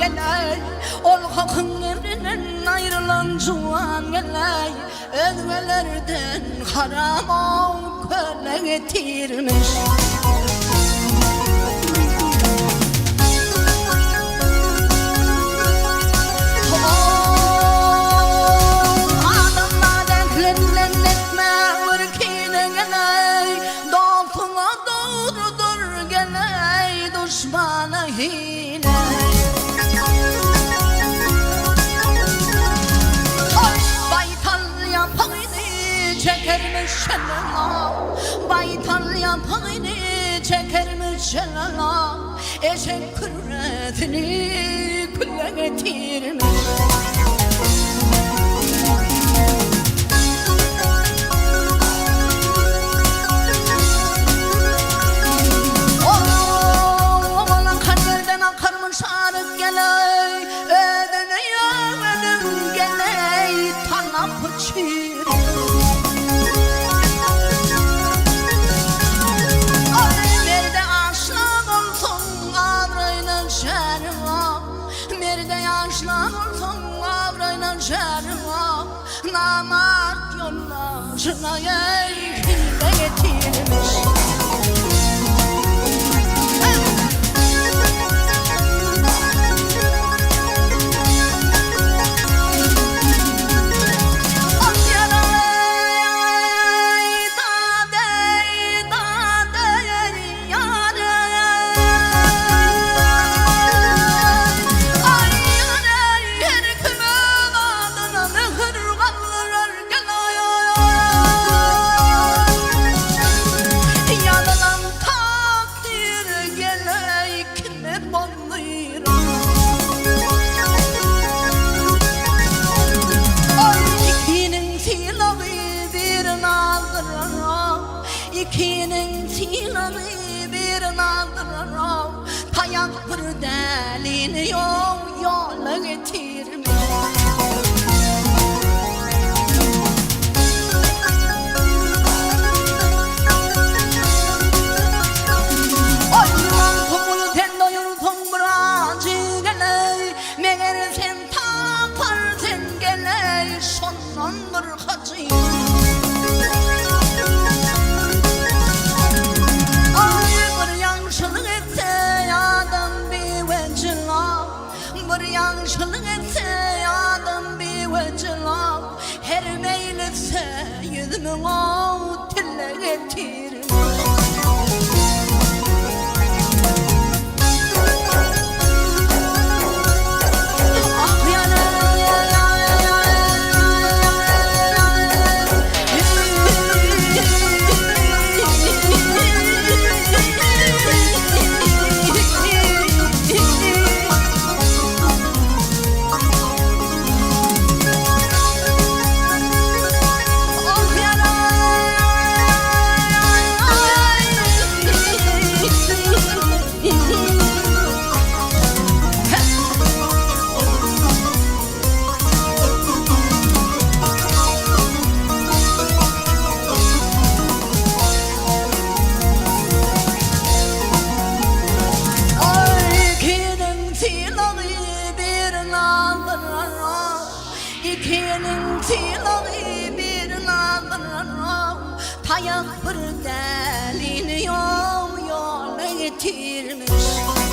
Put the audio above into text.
geley, ol hakın emrinden ayrılan juan geley, özgelerden haram köle getirmiş. Düşmana hile Baytal yapayını çekermiş şelala, baytal yapayını çekermiş şelala, eşek kürretini küle getirmiş. Nerede aşık olsun avrayla şerva, nerede yaşlar olsun avrayla şerva, namart yollarına yekinde getirmiş. İkinin silahı bir naldırır, tayak bir delini yola getirmiş. Oyman kumul ten doyur tombıracı geley, meğer sen tapar sen geley, sonlandır hacı. Yanlışlık etse adam bir vecila, her meyletse yüzümü o tille getirmiş. İkinin silahı bir naldırır, tayak bir delini yola getirmiş.